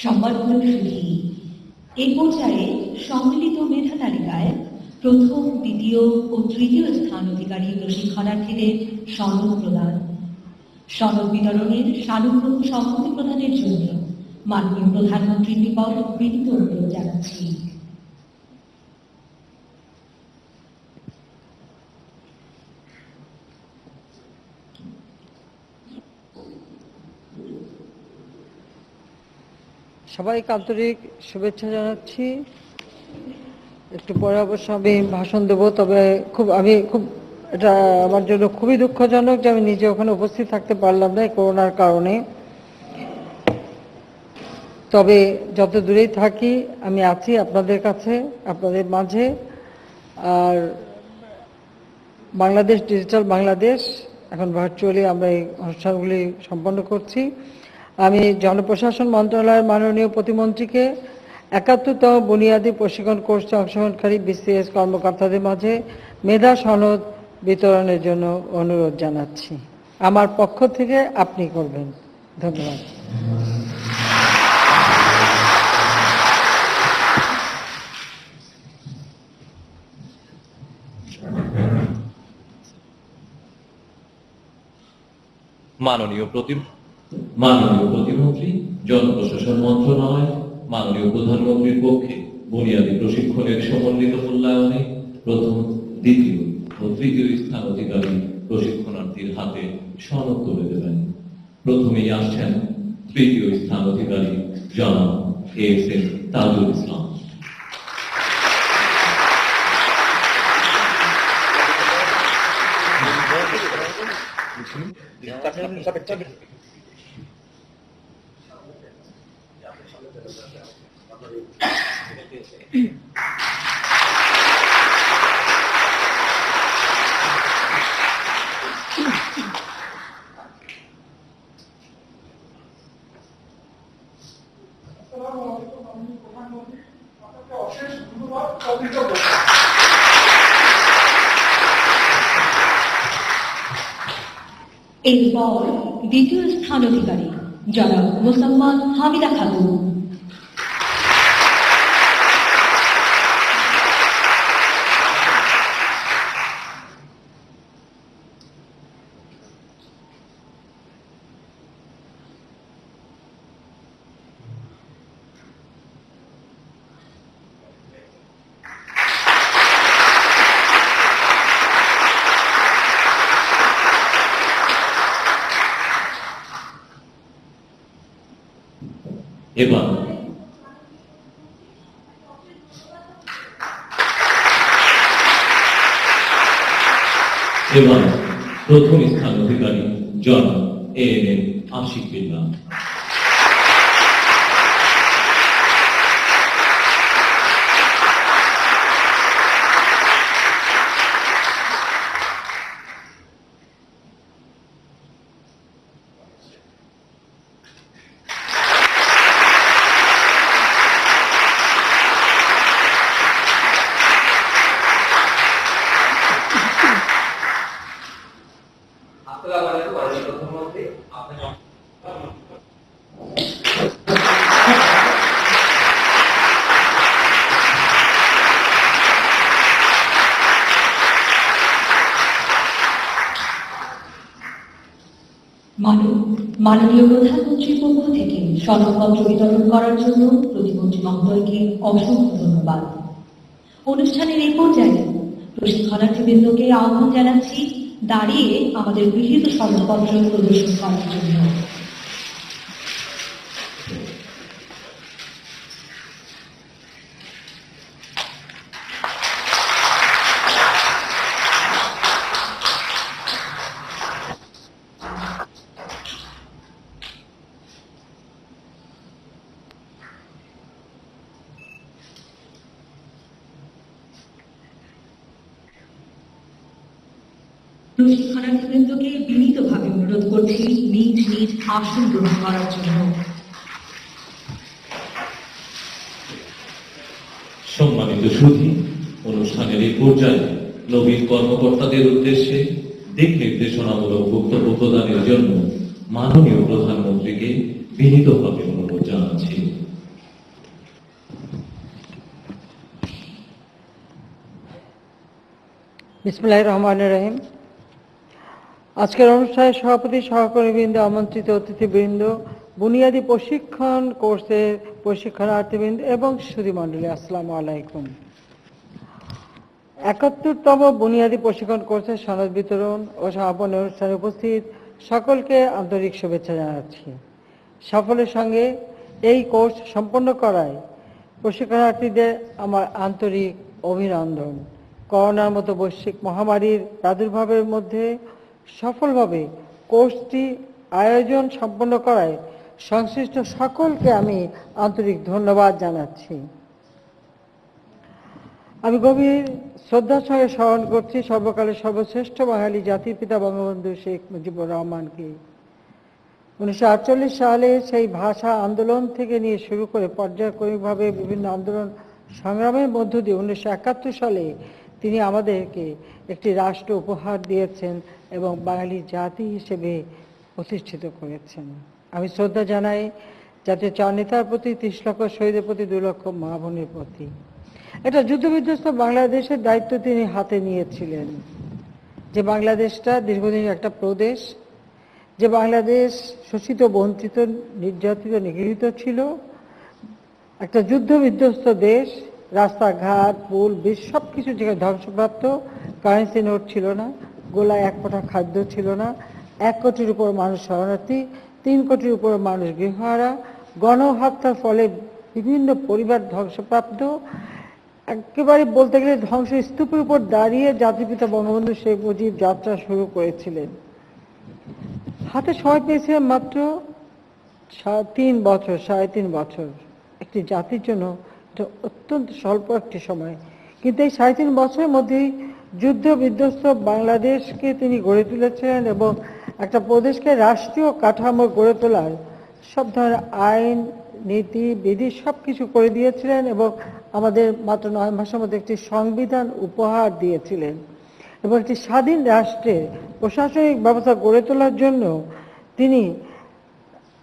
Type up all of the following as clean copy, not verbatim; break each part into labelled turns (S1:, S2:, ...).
S1: সম্মানিত সুধী, এই পর্যায়ে সম্মিলিত মেধা তালিকায় প্রথম, দ্বিতীয় ও তৃতীয় স্থান অধিকারী প্রশিক্ষণার্থীদের সনদ প্রদান। সনদ বিতরণের সানুগ্রহ সম্মতি প্রদানের জন্য মাননীয় প্রধানমন্ত্রীর নিকট বিনীত অনুরোধ জানাচ্ছি।
S2: সবাইকে আন্তরিক শুভেচ্ছা জানাচ্ছি। একটু পরে অবশ্য আমি ভাষণ দেব, তবে এটা আমার জন্য খুবই দুঃখজনক যে আমি নিজে ওখানে উপস্থিত থাকতে পারলাম না করোনার কারণে। তবে যত দূরেই থাকি আমি আছি আপনাদের কাছে, আপনাদের মাঝে। আর বাংলাদেশ ডিজিটাল বাংলাদেশ, এখন ভার্চুয়ালি আমরা এই অনুষ্ঠানগুলি সম্পন্ন করছি। আমি জনপ্রশাসন মন্ত্রণালয়ের মাননীয় প্রতিমন্ত্রীকে ৭১তম বুনিয়াদী প্রশিক্ষণ কোর্সে অংশগ্রহণকারী বিসিএস কর্মকর্তাদের মাঝে মেধা সনদ বিতরণের জন্য অনুরোধ জানাচ্ছি। আমার পক্ষ থেকে আপনি করবেন। ধন্যবাদ।
S3: মাননীয় প্রতিমন্ত্রী, জনপ্রশাসন মন্ত্রণালয়, মাননীয় প্রধানমন্ত্রীর পক্ষে বুনিয়াদী প্রশিক্ষণের সমন্বিত মূল্যায়নে প্রথম, দ্বিতীয় ও তৃতীয় স্থান অধিকারী প্রশিক্ষণার্থীর হাতে সনদ তুলে দেবেন। প্রথমেই আসছেন তৃতীয় স্থান অধিকারী জনাব ASM তাজুল ইসলাম।
S1: এরপর দ্বিতীয় স্থান অধিকারী জনাব মোসাম্মদ হামিদা খাতুন।
S3: এবার প্রথম স্থান অধিকারী জনাব ANM আশিক বিল্লাহ।
S1: মাননীয় প্রধানমন্ত্রীর পক্ষ থেকে সনদপত্র বিতরণ করার জন্য প্রতিমন্ত্রী মহোদয়কে অসংখ্য ধন্যবাদ। অনুষ্ঠানের এই পর্যায়ে প্রশিক্ষণার্থীবৃন্দকে আহ্বান জানাচ্ছি দাঁড়িয়ে আমাদের গৃহীত সনদপত্র প্রদর্শন করার জন্য। প্রশিক্ষণার্থীবৃন্দকে বিনীতভাবে অনুরোধ করছি নিজ নিজ আসন গ্রহণ করার জন্য।
S3: সম্মানিত সুধী, অনুষ্ঠানের এই পর্যায়ে নবীন কর্মকর্তাদের উদ্দেশ্যে দিক নির্দেশনামূলক বক্তব্য প্রদানের জন্য মাননীয় প্রধানমন্ত্রীকে বিনীতভাবে অনুরোধ জানাচ্ছি।
S2: বিসমিল্লাহির রহমানির রহিম। আজকের অনুষ্ঠানে সভাপতি, সহকর্মীবৃন্দ, আমন্ত্রিত অতিথিবৃন্দ, বুনিয়াদী প্রশিক্ষণ কোর্সের প্রশিক্ষণার্থীবৃন্দ এবং সুধীমণ্ডলী, আসসালামু আলাইকুম। ৭১তম বুনিয়াদী প্রশিক্ষণ কোর্সের সনদ বিতরণ ও সমাপনী অনুষ্ঠানে উপস্থিত সকলকে আন্তরিক শুভেচ্ছা জানাচ্ছি। সাফল্যের সঙ্গে এই কোর্স সম্পন্ন করায় প্রশিক্ষণার্থীদের আমার আন্তরিক অভিনন্দন। করোনার মতো বৈশ্বিক মহামারীর প্রাদুর্ভাবের মধ্যে সফলভাবে কোর্সটি আয়োজন সম্পন্ন করায় সংশ্লিষ্ট সকলকে আমি আন্তরিক ধন্যবাদ জানাচ্ছি। আমি গভীর শ্রদ্ধার সঙ্গে স্মরণ করছি সর্বকালের সর্বশ্রেষ্ঠ বাঙালি জাতির পিতা বঙ্গবন্ধু শেখ মুজিবুর রহমানকে। 1948 সালে সেই ভাষা আন্দোলন থেকে নিয়ে শুরু করে পর্যায়ক্রমিকভাবে বিভিন্ন আন্দোলন সংগ্রামের মধ্য দিয়ে 1971 সালে তিনি আমাদেরকে একটি রাষ্ট্র উপহার দিয়েছেন এবং বাঙালি জাতি হিসেবে প্রতিষ্ঠিত করেছেন। আমি শ্রদ্ধা জানাই জাতীয় চার নেতার প্রতি, 30 লক্ষ শহীদের প্রতি, 2 লক্ষ মা বোনের প্রতি। এটা যুদ্ধবিধ্বস্ত বাংলাদেশের দায়িত্ব তিনি হাতে নিয়েছিলেন। যে বাংলাদেশটা দীর্ঘদিন একটা প্রদেশ, যে বাংলাদেশ শোষিত, বঞ্চিত, নির্যাতিত, নিগৃহীত ছিল, একটা যুদ্ধবিধ্বস্ত দেশ, রাস্তাঘাট, পুল, ব্রিজ সব কিছু যেখানে ধ্বংসপ্রাপ্ত, কারেন্সি নোট ছিল না, গোলায় এক ফোঁটা খাদ্য ছিল না, 1 কোটির উপর মানুষ শরণার্থী, 3 কোটির উপর মানুষ গৃহহারা, গণহত্যার ফলে বিভিন্ন পরিবার ধ্বংসপ্রাপ্ত, একেবারে বলতে গেলে ধ্বংসস্তূপের উপর দাঁড়িয়ে জাতিপিতা বঙ্গবন্ধু শেখ মুজিব যাত্রা শুরু করেছিলেন। হাতে সময় পেয়েছিলেন মাত্র 3 বছর, 3.5 বছর। একটি জাতির জন্য এটা অত্যন্ত স্বল্প একটি সময়, কিন্তু এই 3.5 বছরের মধ্যেই যুদ্ধ বিধ্বস্ত বাংলাদেশকে তিনি গড়ে তুলেছিলেন এবং একটা প্রদেশকে রাষ্ট্রীয় কাঠামো গড়ে তোলার সব ধরনের আইন, নীতি, বিধি সব কিছু করে দিয়েছিলেন এবং আমাদের মাত্র 9 মাসের মধ্যে একটি সংবিধান উপহার দিয়েছিলেন। এবং একটি স্বাধীন রাষ্ট্রের প্রশাসনিক ব্যবস্থা গড়ে তোলার জন্য তিনি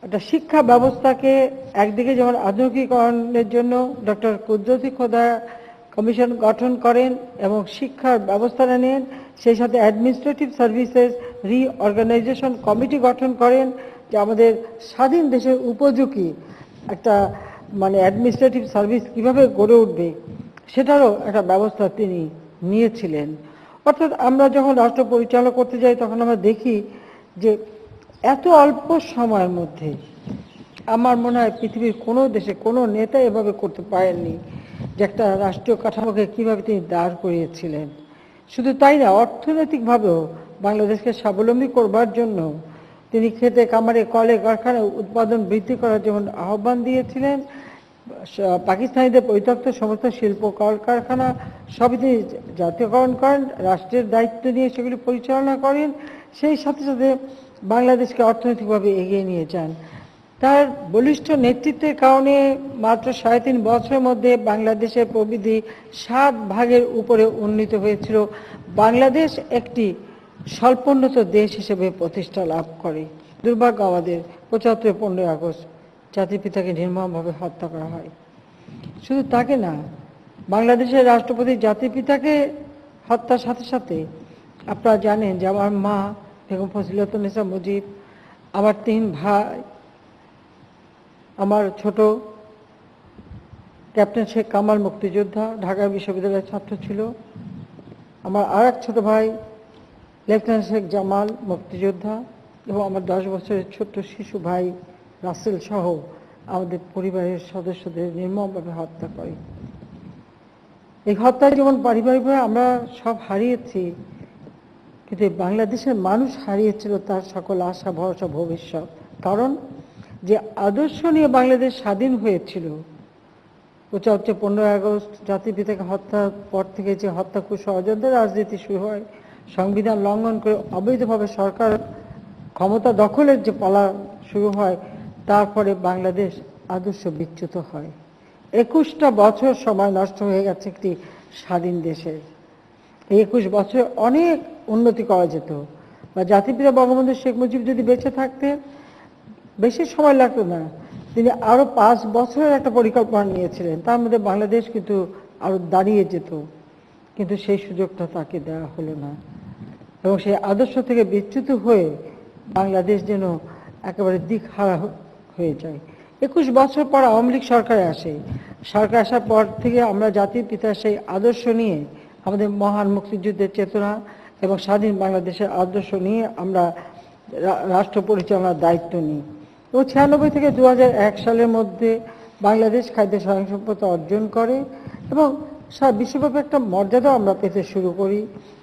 S2: একটা শিক্ষা ব্যবস্থাকে একদিকে যেমন আধুনিকীকরণের জন্য ডক্টর কুদরতি খোদা কমিশন গঠন করেন এবং শিক্ষার ব্যবস্থাটা নেন, সেই সাথে অ্যাডমিনিস্ট্রেটিভ সার্ভিসেস রিঅর্গানাইজেশন কমিটি গঠন করেন, যে আমাদের স্বাধীন দেশের উপযোগী একটা অ্যাডমিনিস্ট্রেটিভ সার্ভিস কিভাবে গড়ে উঠবে সেটারও একটা ব্যবস্থা তিনি নিয়েছিলেন। অর্থাৎ আমরা যখন রাষ্ট্র পরিচালনা করতে যাই তখন আমরা দেখি যে এত অল্প সময়ের মধ্যে আমার মনে হয় পৃথিবীর কোনো দেশে কোনো নেতা এভাবে করতে পারেননি, যে একটা রাষ্ট্রীয় কাঠামোকে কিভাবে তিনি দাঁড় করিয়েছিলেন। শুধু তাই না, অর্থনৈতিকভাবেও বাংলাদেশকে স্বাবলম্বী করবার জন্য তিনি খেতে খামারে, কলে কারখানায় উৎপাদন বৃদ্ধি করার যেমন আহ্বান দিয়েছিলেন, পাকিস্তানিদের পরিত্যক্ত সমস্ত শিল্প কলকারখানা সবই তিনি জাতীয়করণ করেন, রাষ্ট্রের দায়িত্ব নিয়ে সেগুলি পরিচালনা করেন, সেই সাথে সাথে বাংলাদেশকে অর্থনৈতিকভাবে এগিয়ে নিয়ে যান। তার বলিষ্ঠ নেতৃত্বের কারণে মাত্র 3.5 বছরের মধ্যে বাংলাদেশের প্রবৃদ্ধি 7 ভাগের উপরে উন্নীত হয়েছিল। বাংলাদেশ একটি স্বল্পোন্নত দেশ হিসেবে প্রতিষ্ঠা লাভ করে। দুর্ভাগ্য আমাদের 75 15 আগস্ট জাতিপিতাকে নির্মমভাবে হত্যা করা হয়। শুধু তাকে না, বাংলাদেশের রাষ্ট্রপতি জাতিপিতাকে হত্যার সাথে সাথে আপনারা জানেন যে আমার মা বেগম ফজিলাতুন্নেসা মুজিব, আমার 3 ভাই, আমার ছোট ক্যাপ্টেন শেখ কামাল মুক্তিযোদ্ধা, ঢাকা বিশ্ববিদ্যালয়ের ছাত্র ছিল, আমার আরেক ছোট ভাই লেফটেন্যান্ট শেখ জামাল মুক্তিযোদ্ধা, এবং আমার 10 বছরের ছোট্ট শিশু ভাই রাসেল সহ আমাদের পরিবারের সদস্যদের নির্মমভাবে হত্যা করে। এই হত্যায় যেমন পারিবারিকভাবে আমরা সব হারিয়েছি, কিন্তু বাংলাদেশের মানুষ হারিয়েছিল তার সকল আশা, ভরসা, ভবিষ্যৎ। কারণ যে আদর্শ নিয়ে বাংলাদেশ স্বাধীন হয়েছিল, 75 15 আগস্ট জাতিপিতাকে হত্যার পর থেকে যে হত্যা ষড়যন্ত্রের রাজনীতি শুরু হয়, সংবিধান লঙ্ঘন করে অবৈধভাবে সরকার ক্ষমতা দখলের যে পালা শুরু হয়, তারপরে বাংলাদেশ আদর্শ বিচ্যুত হয়। 21টা বছর সময় নষ্ট হয়ে গেছে একটি স্বাধীন দেশের। এই 21 বছরে অনেক উন্নতি করা যেত, বা জাতিপিতা বঙ্গবন্ধু শেখ মুজিব যদি বেঁচে থাকতেন বেশি সময় লাগতো না, তিনি আরো 5 বছরের একটা পরিকল্পনা নিয়েছিলেন, তার মধ্যে বাংলাদেশ কিন্তু আরো দাঁড়িয়ে যেত। কিন্তু সেই সুযোগটা তাকে দেওয়া হলো না, এবং সেই আদর্শ থেকে বিচ্যুত হয়ে বাংলাদেশ যেন একেবারে দিকহারা হয়ে যায়। 21 বছর পর আওয়ামী লীগ সরকারে আসে। সরকার আসার পর থেকে আমরা জাতির পিতার সেই আদর্শ নিয়ে, আমাদের মহান মুক্তিযুদ্ধের চেতনা এবং স্বাধীন বাংলাদেশের আদর্শ নিয়ে আমরা রাষ্ট্র পরিচালনার দায়িত্ব নিই। এবং 96 থেকে 2001 সালের মধ্যে বাংলাদেশ খাদ্য স্বয়ংসম্পূর্ণতা অর্জন করে এবং সারা বিশ্বব্যাপী একটা মর্যাদা আমরা পেতে শুরু করি,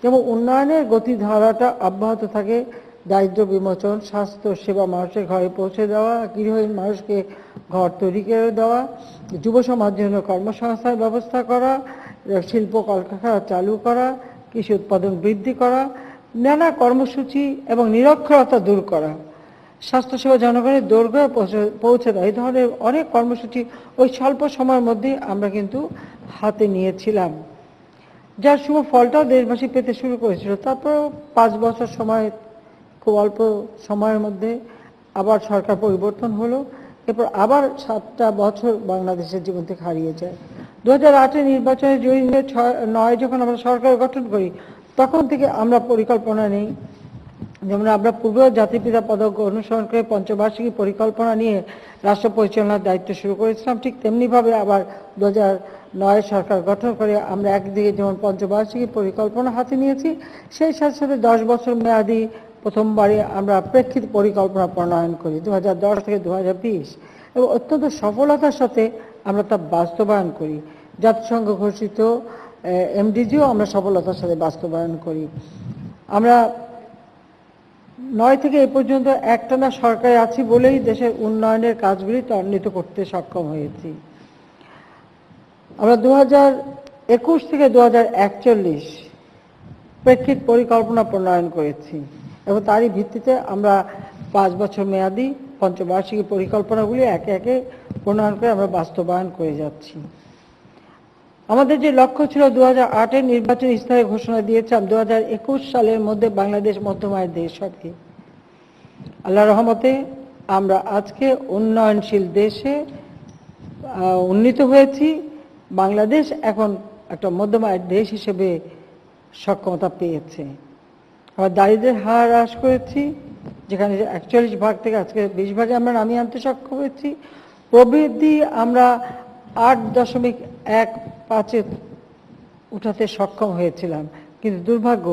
S2: এবং উন্নয়নের গতিধারাটা অব্যাহত থাকে। দারিদ্র বিমোচন, স্বাস্থ্য সেবা মানুষের ঘরে পৌঁছে দেওয়া, গৃহহীন মানুষকে ঘর তৈরি করে দেওয়া, যুব সমাজের জন্য কর্মসংস্থান ব্যবস্থা করা, শিল্প কলকারখানা চালু করা, কৃষি উৎপাদন বৃদ্ধি করা, নানা কর্মসূচি এবং নিরক্ষরতা দূর করা, স্বাস্থ্যসেবা জনগণের দৈর্ঘ্যে পৌঁছে দেয়, এই ধরনের অনেক কর্মসূচি ওই স্বল্প সময়ের মধ্যে আমরা কিন্তু হাতে নিয়েছিলাম, যার শুভ ফলটাও দেশবাসী পেতে শুরু করেছিল। তারপরেও 5 বছর সময়, খুব অল্প সময়ের মধ্যে আবার সরকার পরিবর্তন হলো, এরপর আবার 7টা বছর বাংলাদেশের জীবন থেকে হারিয়ে যায়। 2008 নির্বাচনে জয়ী হয়ে 9 যখন আমরা সরকার গঠন করি, তখন থেকে আমরা পরিকল্পনা নেই। যেমন আমরা পূর্বেও জাতিপিতা পদক অনুসরণ করে পঞ্চবার্ষিকী পরিকল্পনা নিয়ে রাষ্ট্র পরিচালনার দায়িত্ব শুরু করেছিলাম, ঠিক তেমনিভাবে আবার 2009 সরকার গঠন করে আমরা একদিকে যেমন পঞ্চবার্ষিকী পরিকল্পনা হাতে নিয়েছি, সেই সাথে সাথে 10 বছর মেয়াদী প্রথমবারে আমরা প্রেক্ষিত পরিকল্পনা প্রণয়ন করি 2010 থেকে 2020, এবং অত্যন্ত সফলতার সাথে আমরা তা বাস্তবায়ন করি। জাতিসংঘ ঘোষিত এমডিজিও আমরা সফলতার সাথে বাস্তবায়ন করি। আমরা 9 থেকে এই পর্যন্ত একটানা সরকারে আছি বলেই দেশের উন্নয়নের কাজগুলি ত্বরান্বিত করতে সক্ষম হয়েছি। আমরা 2021 থেকে 2041 প্রেক্ষিত পরিকল্পনা প্রণয়ন করেছি, এবং তারই ভিত্তিতে আমরা 5 বছর মেয়াদী পঞ্চবার্ষিকী পরিকল্পনাগুলি একে একে প্রণয়ন করে আমরা বাস্তবায়ন করে যাচ্ছি। আমাদের যে লক্ষ্য ছিল 2008 নির্বাচন ইস্তাহারে ঘোষণা দিয়েছিলাম 2021 সালের মধ্যে বাংলাদেশ মধ্যম আয়ের দেশ হবে। আল্লাহর রহমতে আমরা আজকে উন্নয়নশীল দেশে উন্নীত হয়েছি। বাংলাদেশ এখন একটা মধ্যম আয়ের দেশ হিসেবে সক্ষমতা পেয়েছে। আমরা দারিদ্র্যের হার হ্রাস করেছি, যেখানে 41 ভাগ থেকে আজকে 20 ভাগে আমরা নামিয়ে আনতে সক্ষম হয়েছি। প্রবৃদ্ধি আমরা 8.15 উঠাতে সক্ষম হয়েছিলাম, কিন্তু দুর্ভাগ্য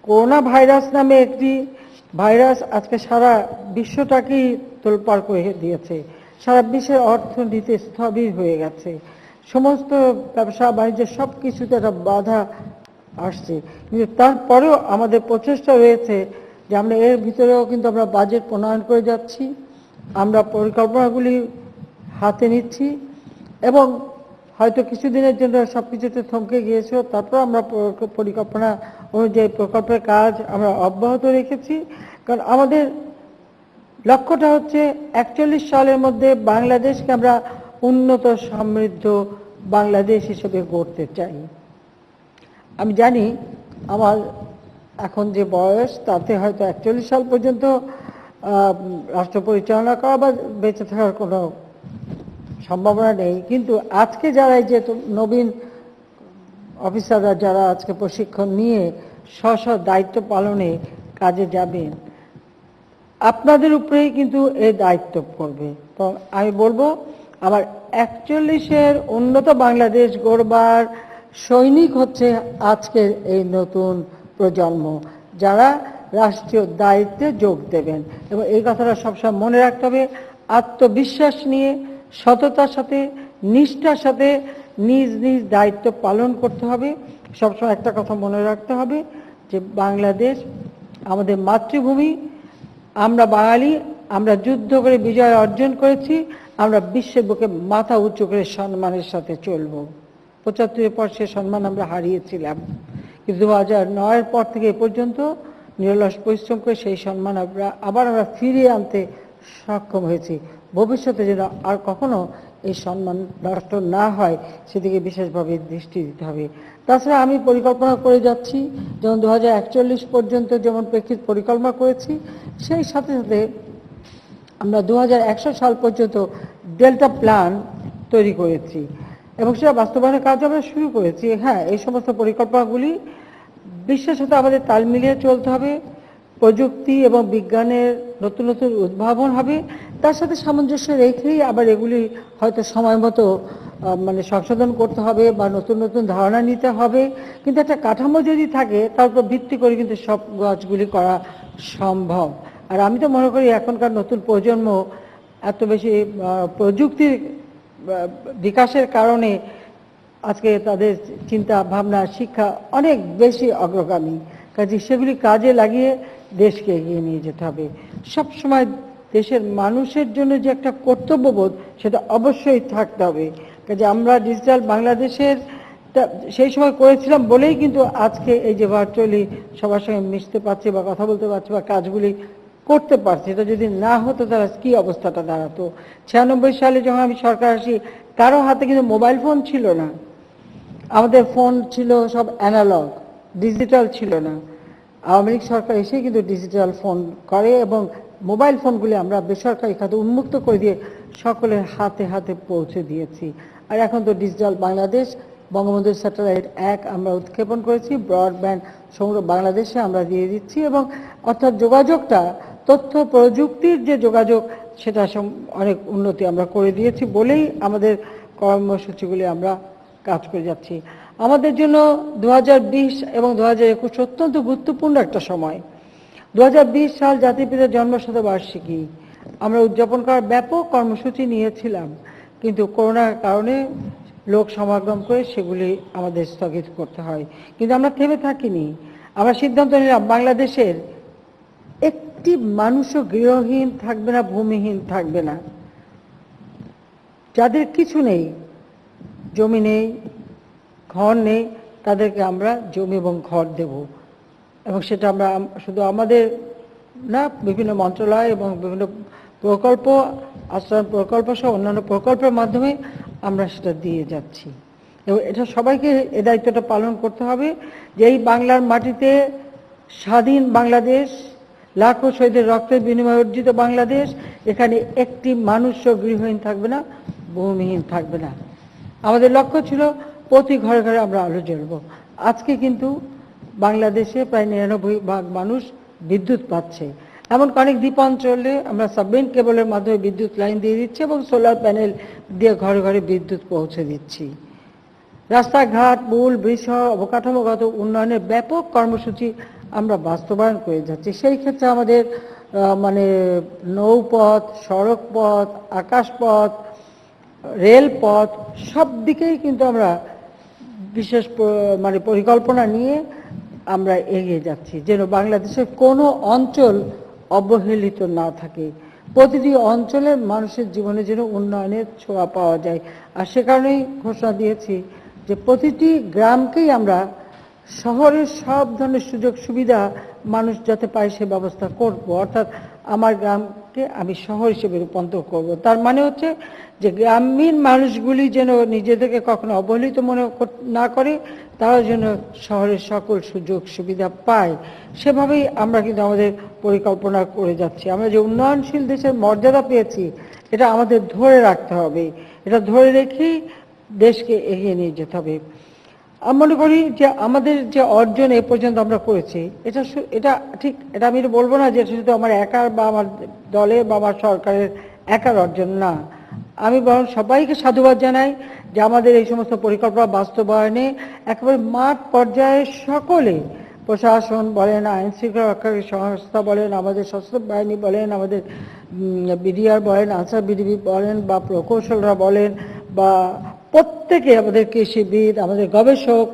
S2: করোনা ভাইরাস নামে একটি ভাইরাস আজকে সারা বিশ্বটাকেই তোলপাড় করে দিয়েছে। সারা বিশ্বের অর্থনীতি স্থবির হয়ে গেছে, সমস্ত ব্যবসা বাণিজ্য সব কিছুতে একটা বাধা আসছে। কিন্তু তারপরেও আমাদের প্রচেষ্টা রয়েছে যে আমরা এর ভিতরেও কিন্তু আমরা বাজেট প্রণয়ন করে যাচ্ছি, আমরা পরিকল্পনাগুলি হাতে নিচ্ছি, এবং হয়তো কিছুদিনের জন্য সব কিছুতে থমকে গিয়েছিল, তারপর আমরা পরিকল্পনা অনুযায়ী প্রকল্পের কাজ আমরা অব্যাহত রেখেছি। কারণ আমাদের লক্ষ্যটা হচ্ছে 41 সালের মধ্যে বাংলাদেশকে আমরা উন্নত সমৃদ্ধ বাংলাদেশ হিসেবে গড়তে চাই। আমি জানি আমার এখন যে বয়স, তাতে হয়তো 41 সাল পর্যন্ত রাষ্ট্র পরিচালনা করা বা বেঁচে থাকার কোনো সম্ভাবনা নেই, কিন্তু আজকে যারা এই যে নবীন অফিসাররা যারা আজকে প্রশিক্ষণ নিয়ে স্ব দায়িত্ব পালনে কাজে যাবেন, আপনাদের উপরেই কিন্তু এই দায়িত্ব পড়বে। তো আমি বলবো আমার 41-এর উন্নত বাংলাদেশ গড়বার সৈনিক হচ্ছে আজকের এই নতুন প্রজন্ম, যারা রাষ্ট্রীয় দায়িত্বে যোগ দেবেন। এবং এই কথাটা সবসময় মনে রাখতে হবে, আত্মবিশ্বাস নিয়ে সততার সাথে নিষ্ঠার সাথে নিজ নিজ দায়িত্ব পালন করতে হবে। সবসময় একটা কথা মনে রাখতে হবে যে বাংলাদেশ আমাদের মাতৃভূমি, আমরা বাঙালি, আমরা যুদ্ধ করে বিজয় অর্জন করেছি, আমরা বিশ্বের বুকে মাথা উঁচু করে সম্মানের সাথে চলব। 75-এর পর সে সম্মান আমরা হারিয়েছিলাম, কিন্তু 2009-এর পর থেকে এ পর্যন্ত নিরলস পরিশ্রম করে সেই সম্মান আমরা ফিরিয়ে আনতে সক্ষম হয়েছি। ভবিষ্যতে যেন আর কখনো এই সম্মান নষ্ট না হয় সেদিকে বিশেষভাবে দৃষ্টি দিতে হবে। তাছাড়া আমি পরিকল্পনা করে যাচ্ছি, যেমন 2041 পর্যন্ত যেমন প্রেক্ষিত পরিকল্পনা করেছি, সেই সাথে সাথে আমরা 2100 সাল পর্যন্ত ডেল্টা প্ল্যান তৈরি করেছি। এবং সেটা বাস্তবায়নের কাজ আমরা শুরু করেছি। হ্যাঁ, এই সমস্ত পরিকল্পনাগুলি বিশ্বের সাথে আমাদের তাল মিলিয়ে চলতে হবে। প্রযুক্তি এবং বিজ্ঞানের নতুন নতুন উদ্ভাবন হবে, তার সাথে সামঞ্জস্য রেখেই আবার এগুলি হয়তো সময় মতো মানে সংশোধন করতে হবে বা নতুন নতুন ধারণা নিতে হবে। কিন্তু একটা কাঠামো যদি থাকে তার উপর ভিত্তি করে কিন্তু সব কাজগুলি করা সম্ভব। আর আমি তো মনে করি এখনকার নতুন প্রজন্ম এত বেশি প্রযুক্তির বিকাশের কারণে আজকে তাদের চিন্তা ভাবনা শিক্ষা অনেক বেশি অগ্রগামী। কাজে সেগুলি কাজে লাগিয়ে দেশকে এগিয়ে নিয়ে যেতে হবে। সবসময় দেশের মানুষের জন্য যে একটা কর্তব্যবোধ সেটা অবশ্যই থাকতে হবে। কাজে আমরা ডিজিটাল বাংলাদেশের সেই সময় করেছিলাম বলেই কিন্তু আজকে এই যে ভার্চুয়ালি সবার সঙ্গে মিশতে পারছি বা কথা বলতে পারছি বা কাজগুলি করতে পারছি। এটা যদি না হতো তাহলে কি অবস্থাটা দাঁড়াতো। 96 সালে যখন আমি সরকার আসি, কারো হাতে কিন্তু মোবাইল ফোন ছিল না। আমাদের ফোন ছিল সব অ্যানালগ, ডিজিটাল ছিল না। আওয়ামী লীগ সরকার এসে কিন্তু ডিজিটাল ফোন করে এবং মোবাইল ফোনগুলি আমরা বেসরকারি খাতে উন্মুক্ত করে দিয়ে সকলের হাতে হাতে পৌঁছে দিয়েছি। আর এখন তো ডিজিটাল বাংলাদেশ, বঙ্গবন্ধু স্যাটেলাইট 1 আমরা উৎক্ষেপণ করেছি, ব্রডব্যান্ড সমগ্র বাংলাদেশে আমরা দিয়ে দিচ্ছি। এবং অর্থাৎ যোগাযোগটা, তথ্য প্রযুক্তির যে যোগাযোগ, সেটা অনেক উন্নতি আমরা করে দিয়েছি বলেই আমাদের কর্মসূচিগুলি আমরা কাজ করে যাচ্ছি। আমাদের জন্য 2020 এবং 2021 অত্যন্ত গুরুত্বপূর্ণ একটা সময়। 2020 সাল জাতির পিতার জন্মশতবার্ষিকী আমরা উদযাপন করার ব্যাপক কর্মসূচি নিয়েছিলাম, কিন্তু করোনার কারণে লোক সমাগম করে সেগুলি আমাদের স্থগিত করতে হয়। কিন্তু আমরা থেমে থাকিনি। আমরা সিদ্ধান্ত নিলাম বাংলাদেশের একটি মানুষও গৃহহীন থাকবে না, ভূমিহীন থাকবে না। যাদের কিছু নেই, জমি নেই, ঘর নেই, তাদেরকে আমরা জমি এবং ঘর দেব। এবং সেটা আমরা শুধু আমাদের না, বিভিন্ন মন্ত্রণালয় এবং বিভিন্ন প্রকল্প, আশ্রয় প্রকল্প সহ অন্যান্য প্রকল্পের মাধ্যমে আমরা সেটা দিয়ে যাচ্ছি। এবং এটা সবাইকে এ দায়িত্বটা পালন করতে হবে যে এই বাংলার মাটিতে স্বাধীন বাংলাদেশ, লাখো শহীদের রক্তের বিনিময়ে অর্জিত বাংলাদেশ, এখানে একটি মানুষও গৃহহীন থাকবে না, ভূমিহীন থাকবে না। আমাদের লক্ষ্য ছিল প্রতি ঘরে ঘরে আমরা আলো জ্বলব। আজকে কিন্তু বাংলাদেশে প্রায় 99% মানুষ বিদ্যুৎ পাচ্ছে। এমন অনেক দ্বীপাঞ্চলে আমরা সাবমেরিন কেবলের মাধ্যমে বিদ্যুৎ লাইন দিয়ে দিচ্ছি এবং সোলার প্যানেল দিয়ে ঘরে ঘরে বিদ্যুৎ পৌঁছে দিচ্ছি। রাস্তাঘাট, পুল, ব্রিজ সহ অবকাঠামোগত উন্নয়নের ব্যাপক কর্মসূচি আমরা বাস্তবায়ন করে যাচ্ছি। সেই ক্ষেত্রে আমাদের মানে নৌপথ, সড়কপথ, আকাশপথ, রেলপথ সব দিকেই কিন্তু আমরা বিশেষ মানে পরিকল্পনা নিয়ে আমরা এগিয়ে যাচ্ছি, যেন বাংলাদেশের কোনো অঞ্চল অবহেলিত না থাকে। প্রতিটি অঞ্চলের মানুষের জীবনে যেন উন্নয়নের ছোঁয়া পাওয়া যায়। আর সে কারণেই ঘোষণা দিয়েছি যে প্রতিটি গ্রামকেই আমরা শহরের সব ধরনের সুযোগ সুবিধা মানুষ যাতে পায় সে ব্যবস্থা করব। অর্থাৎ আমার গ্রামকে আমি শহর হিসেবে রূপান্তর করব। তার মানে হচ্ছে যে গ্রামীণ মানুষগুলি যেন নিজেদেরকে কখনো অবহেলিত মনে না করে, তারা যেন শহরের সকল সুযোগ সুবিধা পায়। সেভাবেই আমরা কিন্তু আমাদের পরিকল্পনা করে যাচ্ছি। আমরা যে উন্নয়নশীল দেশের মর্যাদা পেয়েছি, এটা আমাদের ধরে রাখতে হবে। এটা ধরে রেখেই দেশকে এগিয়ে নিয়ে যেতে হবে। আমি মনে করি যে আমাদের যে অর্জন এ পর্যন্ত আমরা করেছি, এটা ঠিক, এটা আমি বলবো না যে এটা শুধু আমার একার বা আমার দলের বা আমার সরকারের একার অর্জন না। আমি বরং সবাইকে সাধুবাদ জানাই যে আমাদের এই সমস্ত পরিকল্পনা বাস্তবায়নে একেবারে মাঠ পর্যায়ে সকলে, প্রশাসন বলেন, আইন শৃঙ্খলা রক্ষাকারী সংস্থা বলেন, আমাদের সশস্ত্র বাহিনী বলেন, আমাদের বিডিআর বলেন, আনসার বিডিবি বলেন, বা প্রকৌশলরা বলেন, বা প্রত্যেকে, আমাদের কৃষিবিদ, আমাদের গবেষক,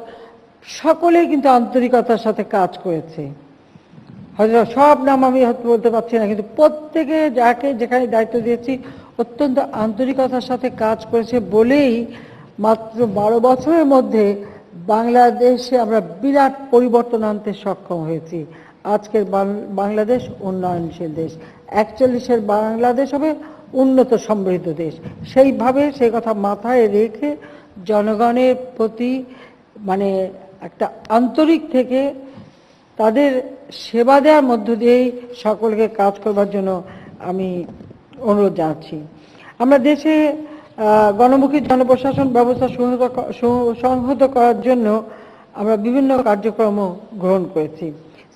S2: সকলেই কিন্তু আন্তরিকতার সাথে কাজ করেছে। হয়তো সব নাম আমি হয়তো বলতে পারছি না, কিন্তু প্রত্যেকে যাকে যেখানে দায়িত্ব দিয়েছি অত্যন্ত আন্তরিকতার সাথে কাজ করেছে বলেই মাত্র 12 বছরের মধ্যে বাংলাদেশে আমরা বিরাট পরিবর্তন আনতে সক্ষম হয়েছি। আজকের বাংলাদেশ উন্নয়নশীল দেশ, 41-এর বাংলাদেশ হবে উন্নত সমৃদ্ধ দেশ। সেইভাবে সেই কথা মাথায় রেখে জনগণের প্রতি মানে একটা আন্তরিক থেকে তাদের সেবা দেওয়ার মধ্য দিয়েই সকলকে কাজ করবার জন্য আমি অনুরোধ জানাচ্ছি। আমরা দেশে গণমুখী জনপ্রশাসন ব্যবস্থা সংহত করার জন্য আমরা বিভিন্ন কার্যক্রম গ্রহণ করেছি।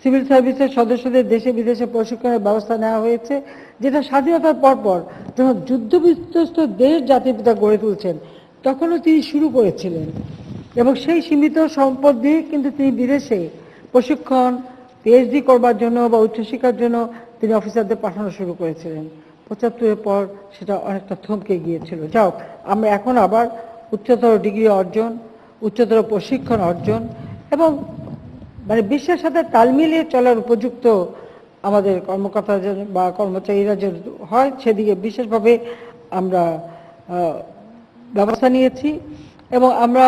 S2: সিভিল সার্ভিসের সদস্যদের দেশে বিদেশে প্রশিক্ষণের ব্যবস্থা নেওয়া হয়েছে, যেটা স্বাধীনতার পরপর যখন যুদ্ধ বিধ্বস্ত দেশ জাতির পিতা গড়ে তুলছেন তখনও তিনি শুরু করেছিলেন, এবং সেই সীমিত সম্পদ দিয়ে কিন্তু তিনি বিদেশে প্রশিক্ষণ, পিএইচডি করবার জন্য বা উচ্চশিক্ষার জন্য তিনি অফিসারদের পাঠানো শুরু করেছিলেন। ৭৫-এর পর সেটা অনেকটা থমকে গিয়েছিল। যাও, আমরা এখন আবার উচ্চতর ডিগ্রি অর্জন, উচ্চতর প্রশিক্ষণ অর্জন এবং মানে বিশ্বের সাথে তাল মিলিয়ে চলার উপযুক্ত আমাদের কর্মকর্তা বা কর্মচারীরা যে হয় সেদিকে বিশেষভাবে আমরা ব্যবস্থা নিয়েছি, এবং আমরা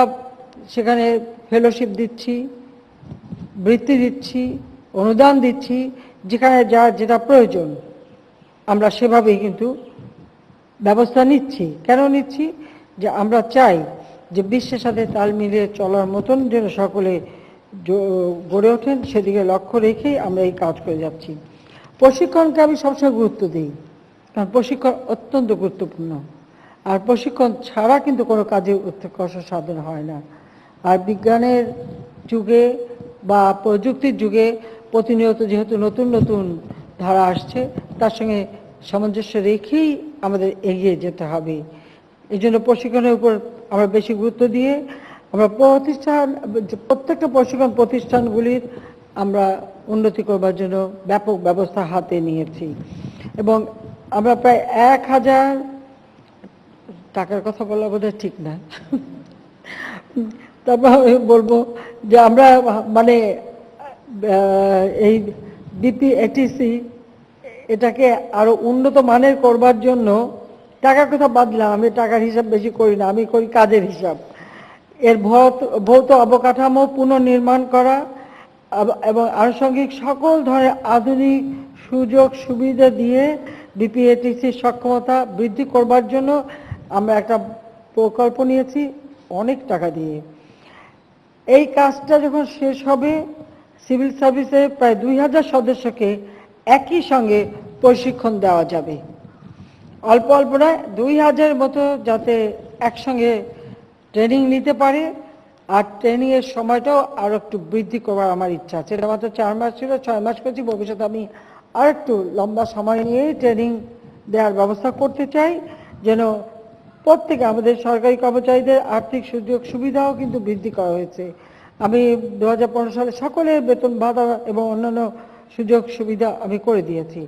S2: সেখানে ফেলোশিপ দিচ্ছি, বৃত্তি দিচ্ছি, অনুদান দিচ্ছি, যেখানে যেটা প্রয়োজন আমরা সেভাবেই কিন্তু ব্যবস্থা নিচ্ছি। কেন নিচ্ছি? যে আমরা চাই যে বিশ্বের সাথে তাল মিলিয়ে চলার মতন যেন সকলে গড়ে ওঠেন, সেদিকে লক্ষ্য রেখেই আমরা এই কাজ করে যাচ্ছি। প্রশিক্ষণকে আমি সবসময় গুরুত্ব দিই, কারণ প্রশিক্ষণ অত্যন্ত গুরুত্বপূর্ণ, আর প্রশিক্ষণ ছাড়া কিন্তু কোনো কাজে উৎকর্ষ সাধন হয় না। আর বিজ্ঞানের যুগে বা প্রযুক্তির যুগে প্রতিনিয়ত যেহেতু নতুন নতুন ধারা আসছে, তার সঙ্গে সামঞ্জস্য রেখেই আমাদের এগিয়ে যেতে হবে। এই জন্য প্রশিক্ষণের উপর আমরা বেশি গুরুত্ব দিয়ে আমরা প্রত্যেকটা প্রশিক্ষণ প্রতিষ্ঠানগুলির আমরা উন্নতি করবার জন্য ব্যাপক ব্যবস্থা হাতে নিয়েছি, এবং আমরা প্রায় 1000 টাকার কথা বলা বোধহয় ঠিক না, তারপর আমি বলবো যে আমরা মানে এই বিপিএটিসি এটাকে আরো উন্নত মানের করবার জন্য টাকার কথা বাদলাম, আমি টাকার হিসাব বেশি করি না, আমি করি কাজের হিসাব। এর ভৌত অবকাঠামো পুনর্নির্মাণ করা এবং আনুষঙ্গিক সকল ধরনের আধুনিক সুযোগ সুবিধা দিয়ে বিপিএটিসির সক্ষমতা বৃদ্ধি করবার জন্য আমরা একটা প্রকল্প নিয়েছি অনেক টাকা দিয়ে। এই কাজটা যখন শেষ হবে, সিভিল সার্ভিসের প্রায় 2000 সদস্যকে একই সঙ্গে প্রশিক্ষণ দেওয়া যাবে। অল্প অল্প নয়, 2000 মতো যাতে একসঙ্গে ট্রেনিং নিতে পারে, আর ট্রেনিংয়ের সময়টাও আরও একটু বৃদ্ধি করার আমার ইচ্ছা আছে। এটা মাত্র 4 মাস ছিল, 6 মাস করেছি, ভবিষ্যতে আমি আর একটু লম্বা সময় নিয়েই ট্রেনিং দেওয়ার ব্যবস্থা করতে চাই, যেন প্রত্যেকে আমাদের সরকারি কর্মচারীদের আর্থিক সুযোগ সুবিধাও কিন্তু বৃদ্ধি করা হয়েছে। আমি 2015 সালে সকলের বেতন ভাতা এবং অন্যান্য সুযোগ সুবিধা আমি করে দিয়েছি।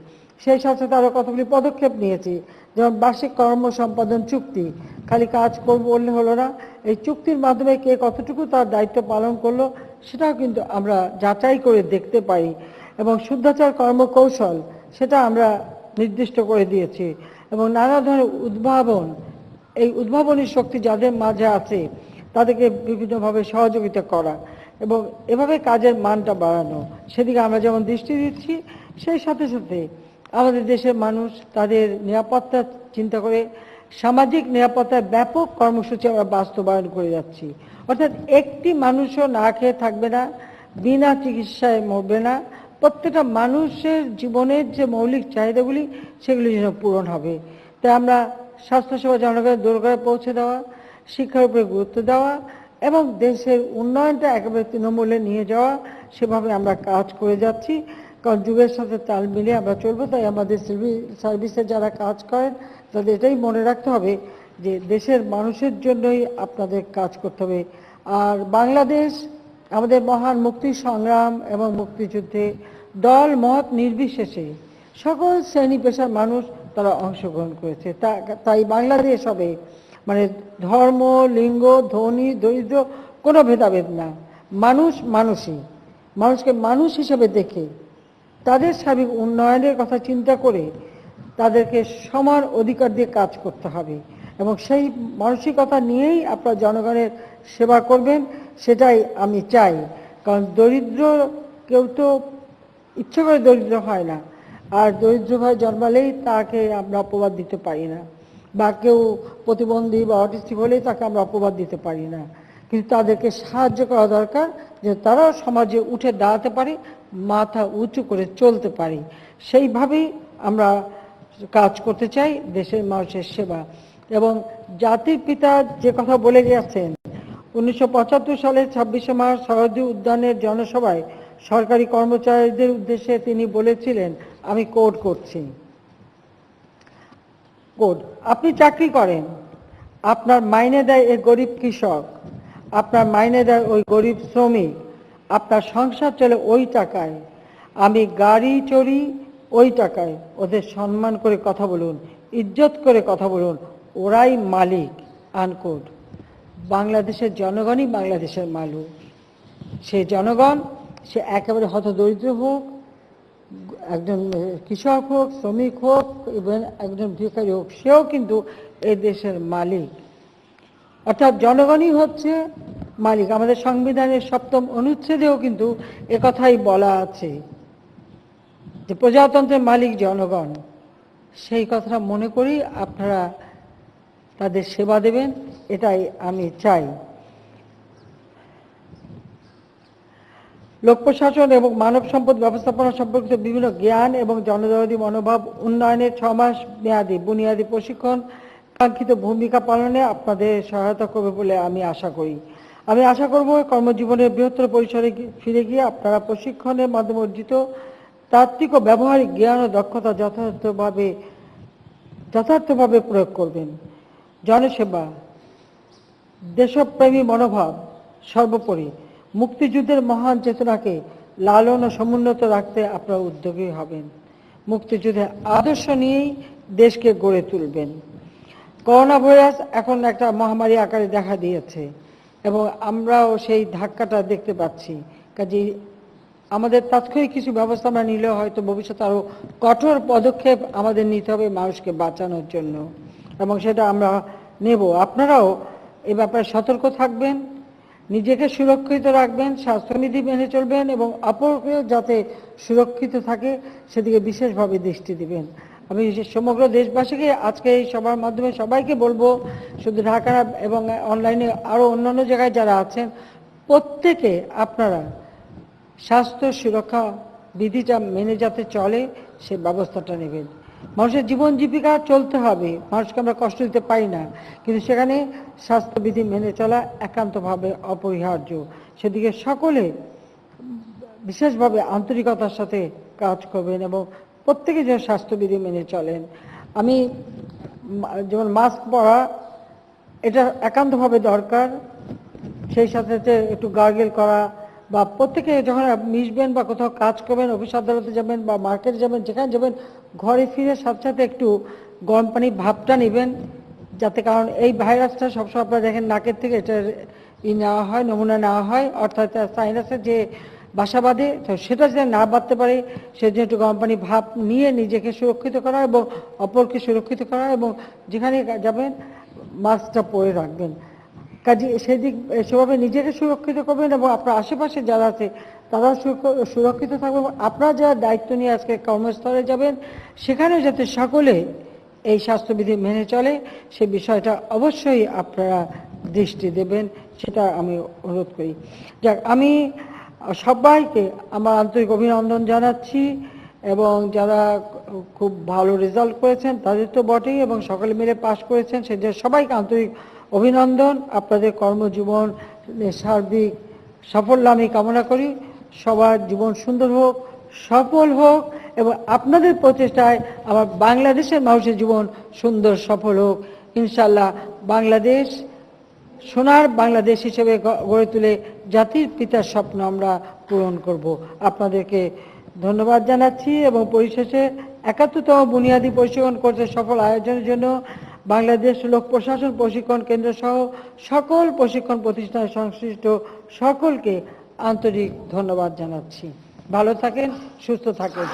S2: সেই সাথে সাথে আরও কতগুলি পদক্ষেপ নিয়েছি, যেমন বার্ষিক কর্ম সম্পাদন চুক্তি। খালি কাজ করবো বললে হলো না, এই চুক্তির মাধ্যমে কে কতটুকু তার দায়িত্ব পালন করলো সেটাও কিন্তু আমরা যাচাই করে দেখতে পারি, এবং শুদ্ধাচার কর্মকৌশল সেটা আমরা নির্দিষ্ট করে দিয়েছি, এবং নানা ধরনের উদ্ভাবন, এই উদ্ভাবনী শক্তি যাদের মাঝে আছে তাদেরকে বিভিন্নভাবে সহযোগিতা করা এবং এভাবে কাজের মানটা বাড়ানো, সেদিকে আমরা যেমন দৃষ্টি দিচ্ছি, সেই সাথে সাথে আমাদের দেশের মানুষ তাদের নিরাপত্তা চিন্তা করে সামাজিক নিরাপত্তার ব্যাপক কর্মসূচি আমরা বাস্তবায়ন করে যাচ্ছি। অর্থাৎ একটি মানুষও না খেয়ে থাকবে না, বিনা চিকিৎসায় মরবে না, প্রত্যেকটা মানুষের জীবনের যে মৌলিক চাহিদাগুলি সেগুলি যেন পূরণ হবে। তাই আমরা স্বাস্থ্যসেবা জনগণের দোরগোড়ায় পৌঁছে দেওয়া, শিক্ষার উপরে গুরুত্ব দেওয়া এবং দেশের উন্নয়নটা একেবারে তৃণমূলে নিয়ে যাওয়া, সেভাবে আমরা কাজ করে যাচ্ছি। কারণ যুগের সাথে তাল মিলিয়ে আমরা চলবো। তাই আমাদের সিভিল সার্ভিসে যারা কাজ করেন তাদের এটাই মনে রাখতে হবে যে দেশের মানুষের জন্যই আপনাদের কাজ করতে হবে। আর বাংলাদেশ আমাদের মহান মুক্তি সংগ্রাম এবং মুক্তিযুদ্ধে দল মত নির্বিশেষে সকল শ্রেণী পেশার মানুষ তারা অংশগ্রহণ করেছে। তাই বাংলাদেশ হবে মানে ধর্ম, লিঙ্গ, ধনী, দরিদ্র কোনো ভেদাভেদ না, মানুষ মানুষই, মানুষকে মানুষ হিসেবে দেখে তাদের সার্বিক উন্নয়নের কথা চিন্তা করে তাদেরকে সমান অধিকার দিয়ে কাজ করতে হবে, এবং সেই মানসিকতা নিয়েই আপনারা জনগণের সেবা করবেন, সেটাই আমি চাই। কারণ দরিদ্র কেউ তো ইচ্ছে করে দরিদ্র হয় না, আর দরিদ্র ভাই জন্মালেই তাকে আমরা অপবাদ দিতে পারি না, বা কেউ প্রতিবন্ধী বা অটিস্টিক হলেই তাকে আমরা অপবাদ দিতে পারি না। কিন্তু তাদেরকে সাহায্য করা দরকার, যে তারাও সমাজে উঠে দাঁড়াতে পারে, মাথা উঁচু করে চলতে পারে। সেইভাবেই আমরা কাজ করতে চাই, দেশের মানুষের সেবা। এবং জাতির পিতা যে কথা বলে গেছেন 1975 সালে 26শে মার্চ সরোয়ার্দী উদ্যানের জনসভায় সরকারি কর্মচারীদের উদ্দেশ্যে তিনি বলেছিলেন, আমি কোট করছি, কোট, আপনি চাকরি করেন, আপনার মাইনে দেয় এই গরিব কৃষক, আপনার মাইনে দেয় ওই গরিব শ্রমিক, আপনার সংসার চলে ওই টাকায়, আমি গাড়ি চড়ি ওই টাকায়, ওদের সম্মান করে কথা বলুন, ইজ্জত করে কথা বলুন, ওরাই মালিক, আনকোট। বাংলাদেশের জনগণই বাংলাদেশের মালিক। সে জনগণ, সে একেবারে হতদরিদ্র হোক, একজন কৃষক হোক, শ্রমিক হোক, ইভেন একজন ভিখারি হোক, সেও কিন্তু এই দেশের মালিক। অর্থাৎ জনগণই হচ্ছে মালিক। আমাদের সংবিধানের 7ম অনুচ্ছেদেও কিন্তু একথাই বলা আছে যে প্রজাতন্ত্রের মালিক জনগণ। সেই কথাটা মনে করি আপনারা তাদের সেবা দেবেন, এটাই আমি চাই। লোক প্রশাসন এবং মানব সম্পদ ব্যবস্থাপনা সম্পর্কিত বিভিন্ন জ্ঞান এবং জনদরদী মনোভাব উন্নয়নের 6 মাস মেয়াদী বুনিয়াদী প্রশিক্ষণ কাঙ্ক্ষিত ভূমিকা পালনে আপনাদের সহায়তা করবে বলে আমি আশা করি। আমি আশা করব কর্মজীবনের বৃহত্তর পরিসরে ফিরে গিয়ে আপনারা প্রশিক্ষণের মাধ্যমে অর্জিত তাত্ত্বিক ও ব্যবহারিক জ্ঞান ও দক্ষতা যথার্থভাবে প্রয়োগ করবেন। জনসেবা, দেশপ্রেমী মনোভাব সর্বোপরি, মুক্তিযুদ্ধের মহান চেতনাকে লালন ও সমুন্নত রাখতে আপনারা উদ্যোগী হবেন। মুক্তিযুদ্ধের আদর্শ নিয়েই দেশকে গড়ে তুলবেন। করোনা ভাইরাস এখন একটা মহামারী আকারে দেখা দিয়েছে এবং আমরাও সেই ধাক্কাটা দেখতে পাচ্ছি। কাজেই আমাদের তাৎক্ষণিক কিছু ব্যবস্থা আমরা নিলেও হয়তো ভবিষ্যতে আরও কঠোর পদক্ষেপ আমাদের নিতে হবে মানুষকে বাঁচানোর জন্য, এবং সেটা আমরা নেব। আপনারাও এ ব্যাপারে সতর্ক থাকবেন, নিজেকে সুরক্ষিত রাখবেন, স্বাস্থ্যবিধি মেনে চলবেন এবং অপরকে যাতে সুরক্ষিত থাকে সেদিকে বিশেষভাবে দৃষ্টি দিবেন। আমি সমগ্র দেশবাসীকে আজকে এই সভার মাধ্যমে সবাইকে বলবো, শুধু ঢাকা এবং অনলাইনে আরও অন্যান্য জায়গায় যারা আছেন, প্রত্যেকে আপনারা স্বাস্থ্য সুরক্ষা বিধিটা মেনে যাতে চলে সে ব্যবস্থাটা নেবেন। মানুষের জীবন জীবিকা চলতে হবে, মানুষকে আমরা কষ্ট দিতে পারি না, কিন্তু সেখানে স্বাস্থ্যবিধি মেনে চলা একান্তভাবে অপরিহার্য। সেদিকে সকলে বিশেষভাবে আন্তরিকতার সাথে কাজ করবেন এবং প্রত্যেকে যেন স্বাস্থ্যবিধি মেনে চলেন। আমি যেমন মাস্ক পরা এটা একান্তভাবে দরকার, সেই সাথে সাথে একটু গার্গেল করা, বা প্রত্যেকে যখন মিশবেন বা কোথাও কাজ করবেন, অফিস আদালতে যাবেন বা মার্কেটে যাবেন, যেখানে যাবেন ঘরে ফিরে সাথে সাথে একটু গরম পানির ভাপটা নেবেন, যাতে, কারণ এই ভাইরাসটা সবসময় আপনারা দেখেন নাকের থেকে এটা নেওয়া হয়, নমুনা নেওয়া হয়, অর্থাৎ সাইনাসের যে বাসা বাঁধে, তো সেটা যেন না বাঁধতে পারে সেজন্য একটু গরম পানি ভাপ নিয়ে নিজেকে সুরক্ষিত করা এবং অপরকে সুরক্ষিত করা, এবং যেখানে যাবেন মাস্কটা পরে রাখবেন। কাজে সেদিক সেভাবে নিজেকে সুরক্ষিত করবেন এবং আপনার আশেপাশে যারা আছে তারাও সুরক্ষিত থাকবে। আপনারা যারা দায়িত্ব নিয়ে আজকে কর্মস্থলে যাবেন সেখানেও যাতে সকলে এই স্বাস্থ্যবিধি মেনে চলে সে বিষয়টা অবশ্যই আপনারা দৃষ্টি দেবেন, সেটা আমি অনুরোধ করি। যাক, আমি সবাইকে আমার আন্তরিক অভিনন্দন জানাচ্ছি এবং যারা খুব ভালো রেজাল্ট করেছেন তাদের তো বটেই, এবং সকলে মিলে পাশ করেছেন সেজন্য সবাইকে আন্তরিক অভিনন্দন। আপনাদের কর্মজীবন সার্বিক সাফল্য আমি কামনা করি। সবার জীবন সুন্দর হোক, সফল হোক, এবং আপনাদের প্রচেষ্টায় আমার বাংলাদেশের মানুষের জীবন সুন্দর সফল হোক। ইনশাআল্লাহ বাংলাদেশ সোনার বাংলাদেশ হিসেবে গড়ে তুলে জাতির পিতার স্বপ্ন আমরা পূরণ করব। আপনাদেরকে ধন্যবাদ জানাচ্ছি এবং পরিশেষে 71তম বুনিয়াদী প্রশিক্ষণ কোর্সের সফল আয়োজনের জন্য বাংলাদেশ লোক প্রশাসন প্রশিক্ষণ কেন্দ্র সহ সকল প্রশিক্ষণ প্রতিষ্ঠান সংশ্লিষ্ট সকলকে আন্তরিক ধন্যবাদ জানাচ্ছি। ভালো থাকেন, সুস্থ থাকেন।